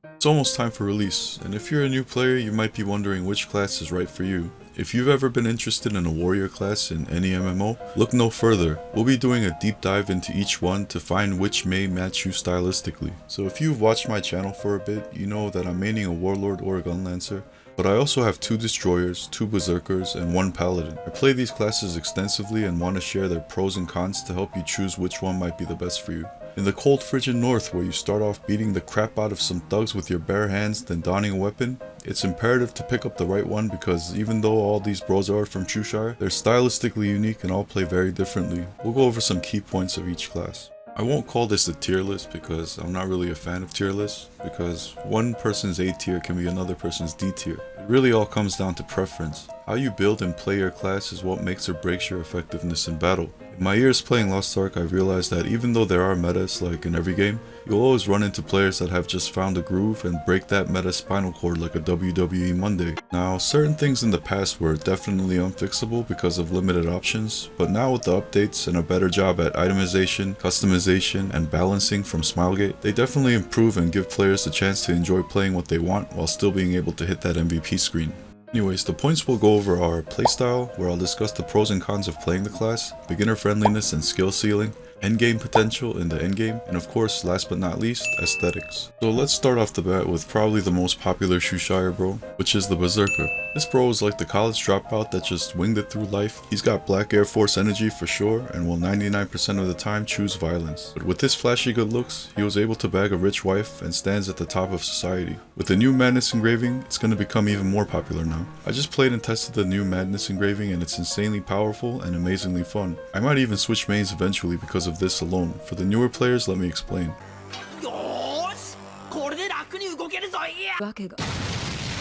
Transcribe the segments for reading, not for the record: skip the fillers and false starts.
It's almost time for release, and if you're a new player, you might be wondering which class is right for you. If you've ever been interested in a warrior class in any MMO, look no further. We'll be doing a deep dive into each one to find which may match you stylistically. So if you've watched my channel for a bit, you know that I'm maining a Warlord or a Gunlancer, but I also have 2 Destroyers, 2 Berserkers, and 1 Paladin. I play these classes extensively and want to share their pros and cons to help you choose which one might be the best for you. In the cold frigid north, where you start off beating the crap out of some thugs with your bare hands then donning a weapon, it's imperative to pick up the right one because even though all these bros are from Shushire, they're stylistically unique and all play very differently. We'll go over some key points of each class. I won't call this a tier list because I'm not really a fan of tier lists, because one person's A tier can be another person's D tier. It really all comes down to preference. How you build and play your class is what makes or breaks your effectiveness in battle. In my years playing Lost Ark, I realized that even though there are metas like in every game, you'll always run into players that have just found a groove and break that meta spinal cord like a WWE Monday. Now, certain things in the past were definitely unfixable because of limited options, but now with the updates and a better job at itemization, customization, and balancing from Smilegate, they definitely improve and give players the chance to enjoy playing what they want while still being able to hit that MVP screen. Anyways, the points we'll go over are playstyle, where I'll discuss the pros and cons of playing the class, beginner friendliness and skill ceiling, endgame potential in the endgame, and of course, last but not least, aesthetics. So let's start off the bat with probably the most popular Shushire bro, which is the Berserker. This bro is like the college dropout that just winged it through life. He's got black Air Force energy for sure and will 99% of the time choose violence. But with his flashy good looks, he was able to bag a rich wife and stands at the top of society. With the new Madness engraving, it's going to become even more popular now. I just played and tested the new Madness engraving and it's insanely powerful and amazingly fun. I might even switch mains eventually because of this alone. For the newer players, let me explain.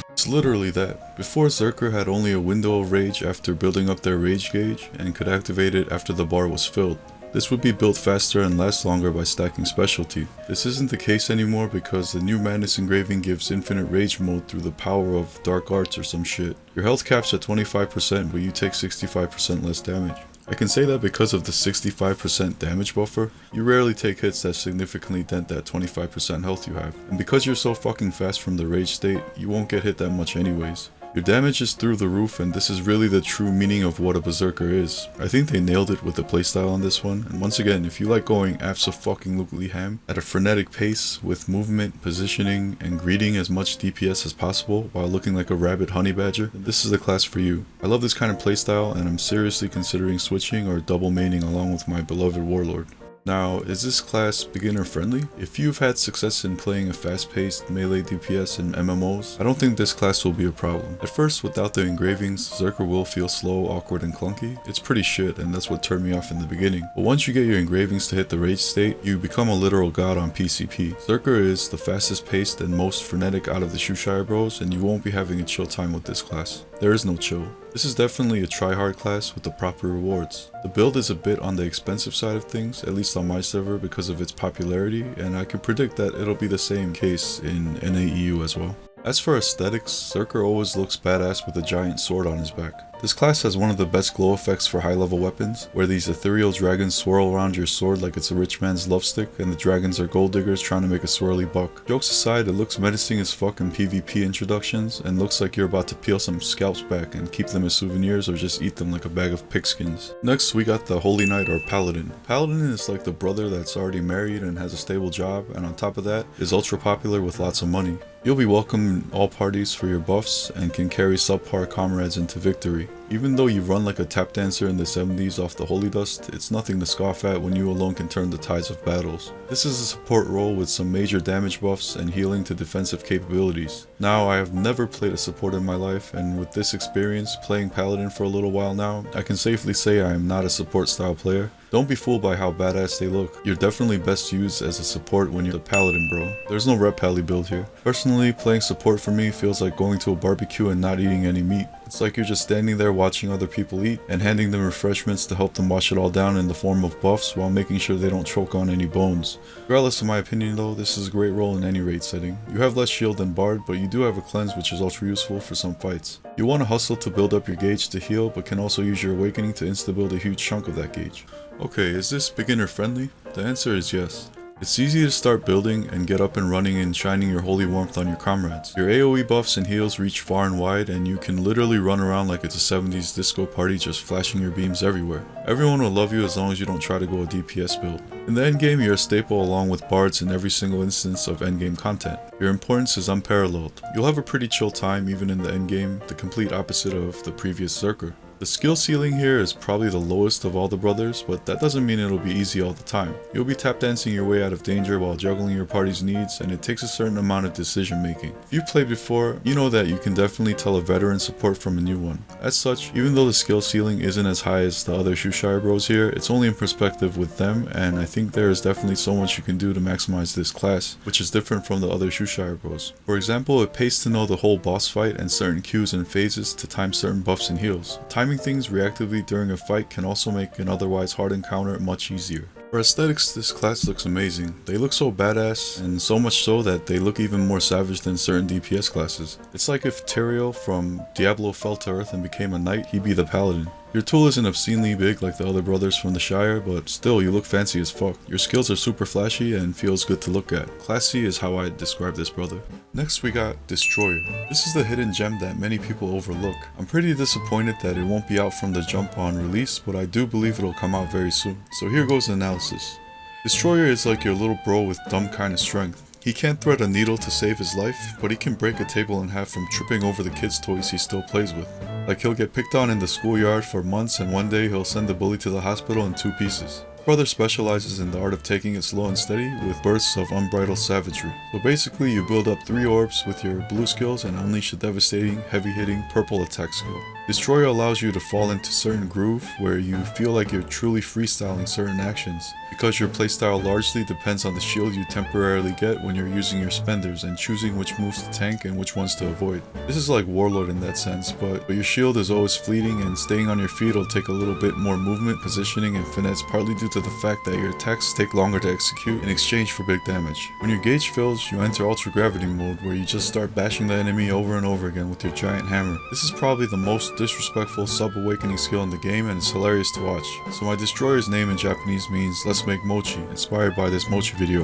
It's literally that. Before, Berserker had only a window of rage after building up their rage gauge and could activate it after the bar was filled. This would be built faster and last longer by stacking specialty. This isn't the case anymore because the new Madness engraving gives infinite rage mode through the power of dark arts or some shit. Your health caps at 25% but you take 65% less damage. I can say that because of the 65% damage buffer, you rarely take hits that significantly dent that 25% health you have. And because you're so fucking fast from the rage state, you won't get hit that much anyways. Your damage is through the roof and this is really the true meaning of what a Berserker is. I think they nailed it with the playstyle on this one, and once again, if you like going abso-fucking-lutely ham at a frenetic pace with movement, positioning, and greeting as much DPS as possible while looking like a rabid honey badger, then this is the class for you. I love this kind of playstyle and I'm seriously considering switching or double maining along with my beloved Warlord. Now, is this class beginner friendly? If you've had success in playing a fast-paced melee DPS in MMOs, I don't think this class will be a problem. At first, without the engravings, Berserker will feel slow, awkward, and clunky. It's pretty shit, and that's what turned me off in the beginning. But once you get your engravings to hit the rage state, you become a literal god on PCP. Berserker is the fastest paced and most frenetic out of the Shushire bros, and you won't be having a chill time with this class. There is no chill. This is definitely a try-hard class with the proper rewards. The build is a bit on the expensive side of things, at least on my server because of its popularity, and I can predict that it'll be the same case in NAEU as well. As for aesthetics, Berserker always looks badass with a giant sword on his back. This class has one of the best glow effects for high level weapons, where these ethereal dragons swirl around your sword like it's a rich man's love stick and the dragons are gold diggers trying to make a swirly buck. Jokes aside, it looks menacing as fuck in PvP introductions and looks like you're about to peel some scalps back and keep them as souvenirs or just eat them like a bag of pigskins. Next we got the Holy Knight or Paladin. Paladin is like the brother that's already married and has a stable job, and on top of that is ultra popular with lots of money. You'll be welcome in all parties for your buffs and can carry subpar comrades into victory. Even though you run like a tap dancer in the 70s off the holy dust, it's nothing to scoff at when you alone can turn the tides of battles. This is a support role with some major damage buffs and healing to defensive capabilities. Now, I have never played a support in my life, and with this experience playing Paladin for a little while now, I can safely say I am not a support style player. Don't be fooled by how badass they look. You're definitely best used as a support when you're a Paladin bro. There's no rep pally build here. Personally, playing support for me feels like going to a barbecue and not eating any meat. It's like you're just standing there watching other people eat and handing them refreshments to help them wash it all down in the form of buffs while making sure they don't choke on any bones. Regardless of my opinion though, this is a great role in any raid setting. You have less shield than Bard, but you do have a cleanse which is ultra useful for some fights. You want to hustle to build up your gauge to heal, but can also use your awakening to insta-build a huge chunk of that gauge. Okay, is this beginner friendly? The answer is yes. It's easy to start building and get up and running and shining your holy warmth on your comrades. Your AoE buffs and heals reach far and wide, and you can literally run around like it's a 70s disco party just flashing your beams everywhere. Everyone will love you as long as you don't try to go a DPS build. In the endgame, you're a staple along with bards in every single instance of endgame content. Your importance is unparalleled. You'll have a pretty chill time even in the endgame, the complete opposite of the previous Berserker. The skill ceiling here is probably the lowest of all the brothers, but that doesn't mean it'll be easy all the time. You'll be tap dancing your way out of danger while juggling your party's needs, and it takes a certain amount of decision making. If you've played before, you know that you can definitely tell a veteran support from a new one. As such, even though the skill ceiling isn't as high as the other Shushire bros here, it's only in perspective with them, and I think there is definitely so much you can do to maximize this class, which is different from the other Shushire bros. For example, it pays to know the whole boss fight and certain cues and phases to time certain buffs and heals. Timing things reactively during a fight can also make an otherwise hard encounter much easier. For aesthetics, this class looks amazing. They look so badass, and so much so that they look even more savage than certain DPS classes. It's like if Tyrael from Diablo fell to earth and became a knight, he'd be the Paladin. Your tool isn't obscenely big like the other brothers from the Shire, but still you look fancy as fuck. Your skills are super flashy and feels good to look at. Classy is how I describe this brother. Next we got Destroyer. This is the hidden gem that many people overlook. I'm pretty disappointed that it won't be out from the jump on release, but I do believe it'll come out very soon. So here goes the analysis. Destroyer is like your little bro with dumb kind of strength. He can't thread a needle to save his life, but he can break a table in half from tripping over the kids' toys he still plays with. Like he'll get picked on in the schoolyard for months, and one day he'll send the bully to the hospital in 2 pieces. Brother specializes in the art of taking it slow and steady with bursts of unbridled savagery. So basically you build up 3 orbs with your blue skills and unleash a devastating, heavy-hitting purple attack skill. Destroyer allows you to fall into certain groove where you feel like you're truly freestyling certain actions, because your playstyle largely depends on the shield you temporarily get when you're using your spenders and choosing which moves to tank and which ones to avoid. This is like Warlord in that sense, but your shield is always fleeting, and staying on your feet will take a little bit more movement, positioning, and finesse, partly due to the fact that your attacks take longer to execute in exchange for big damage. When your gauge fills, you enter ultra gravity mode where you just start bashing the enemy over and over again with your giant hammer. This is probably the most disrespectful sub-awakening skill in the game, and it's hilarious to watch. So my Destroyer's name in Japanese means let's make mochi, inspired by this mochi video.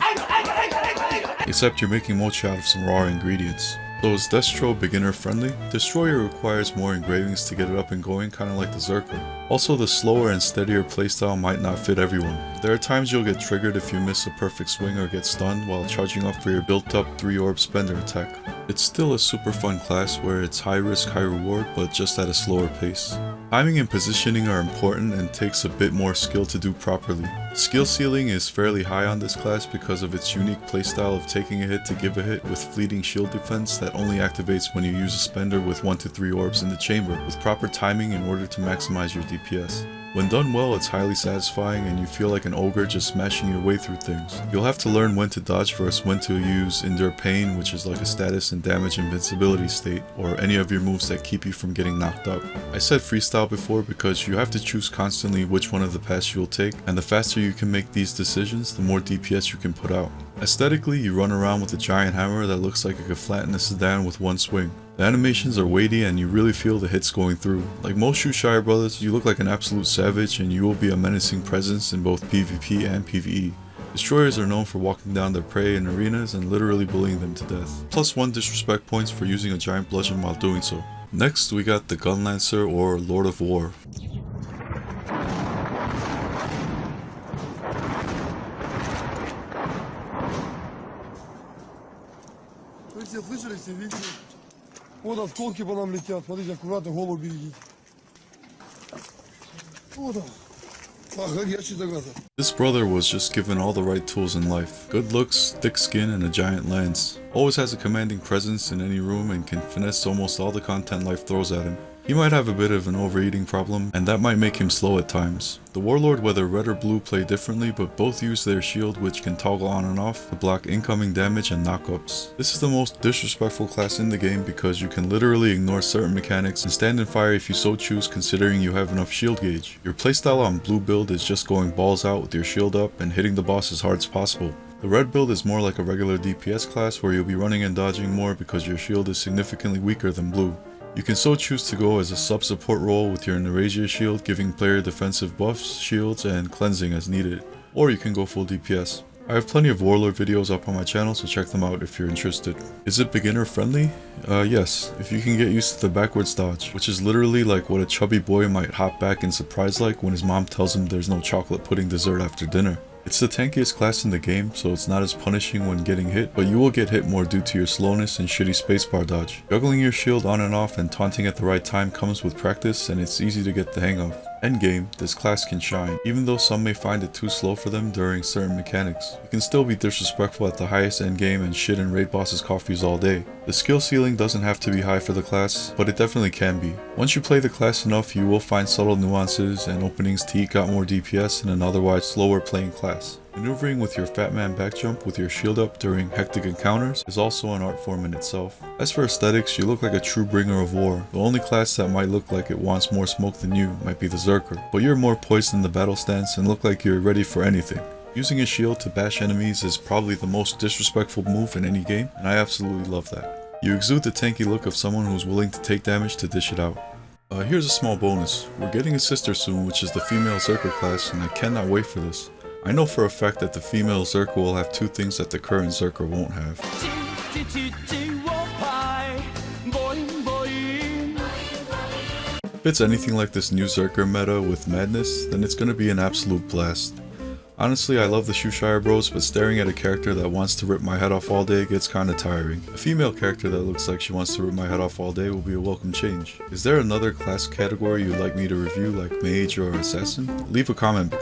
Except you're making mochi out of some raw ingredients. So is Destro beginner friendly? Destroyer requires more engravings to get it up and going, kinda like the Berserker. Also, the slower and steadier playstyle might not fit everyone. There are times you'll get triggered if you miss a perfect swing or get stunned while charging up for your built up 3-orb spender attack. It's still a super fun class where it's high risk, high reward, but just at a slower pace. Timing and positioning are important and takes a bit more skill to do properly. Skill ceiling is fairly high on this class because of its unique playstyle of taking a hit to give a hit with fleeting shield defense that only activates when you use a spender with 1 to 3 orbs in the chamber with proper timing in order to maximize your DPS. When done well, it's highly satisfying and you feel like an ogre just smashing your way through things. You'll have to learn when to dodge versus when to use Endure Pain, which is like a status and damage invincibility state, or any of your moves that keep you from getting knocked up. I said freestyle before because you have to choose constantly which one of the paths you'll take, and the faster you can make these decisions, the more DPS you can put out. Aesthetically, you run around with a giant hammer that looks like it could flatten a sedan with one swing. The animations are weighty and you really feel the hits going through. Like most Shushire brothers, you look like an absolute savage and you will be a menacing presence in both PvP and PvE. Destroyers are known for walking down their prey in arenas and literally bullying them to death. Plus 1 disrespect points for using a giant bludgeon while doing so. Next we got the Gunlancer or Lord of War. Слышали все, видите? Вот осколки по нам летят. Смотрите, аккуратно, голову берегите. Вот он. This brother was just given all the right tools in life. Good looks, thick skin, and a giant lance. Always has a commanding presence in any room and can finesse almost all the content life throws at him. He might have a bit of an overeating problem, and that might make him slow at times. The Warlord, whether red or blue, play differently, but both use their shield, which can toggle on and off to block incoming damage and knockups. This is the most disrespectful class in the game because you can literally ignore certain mechanics and stand in fire if you so choose, considering you have enough shield gauge. Your playstyle on blue build is just going balls out with your shield up and hitting the boss as hard as possible. The red build is more like a regular DPS class where you'll be running and dodging more because your shield is significantly weaker than blue. You can so choose to go as a sub-support role with your Nerazia shield, giving player defensive buffs, shields, and cleansing as needed, or you can go full DPS. I have plenty of Warlord videos up on my channel, so check them out if you're interested. Is it beginner friendly? Yes, if you can get used to the backwards dodge, which is literally like what a chubby boy might hop back in surprise like when his mom tells him there's no chocolate pudding dessert after dinner. It's the tankiest class in the game, so it's not as punishing when getting hit, but you will get hit more due to your slowness and shitty spacebar dodge. Juggling your shield on and off and taunting at the right time comes with practice, and it's easy to get the hang of. Endgame, this class can shine. Even though some may find it too slow for them during certain mechanics, you can still be disrespectful at the highest endgame and shit in raid bosses' coffees all day. The skill ceiling doesn't have to be high for the class, but it definitely can be. Once you play the class enough, you will find subtle nuances and openings to eke out more DPS in an otherwise slower playing class. Maneuvering with your fat man back jump with your shield up during hectic encounters is also an art form in itself. As for aesthetics, you look like a true bringer of war. The only class that might look like it wants more smoke than you might be the Berserker, but you're more poised in the battle stance and look like you're ready for anything. Using a shield to bash enemies is probably the most disrespectful move in any game, and I absolutely love that. You exude the tanky look of someone who's willing to take damage to dish it out. Here's a small bonus. We're getting a sister soon, which is the female Berserker class, and I cannot wait for this. I know for a fact that the female Berserker will have two things that the current Berserker won't have. If it's anything like this new Berserker meta with madness, then it's gonna be an absolute blast. Honestly, I love the Shushire bros, but staring at a character that wants to rip my head off all day gets kinda tiring. A female character that looks like she wants to rip my head off all day will be a welcome change. Is there another class category you'd like me to review, like mage or assassin? Leave a comment.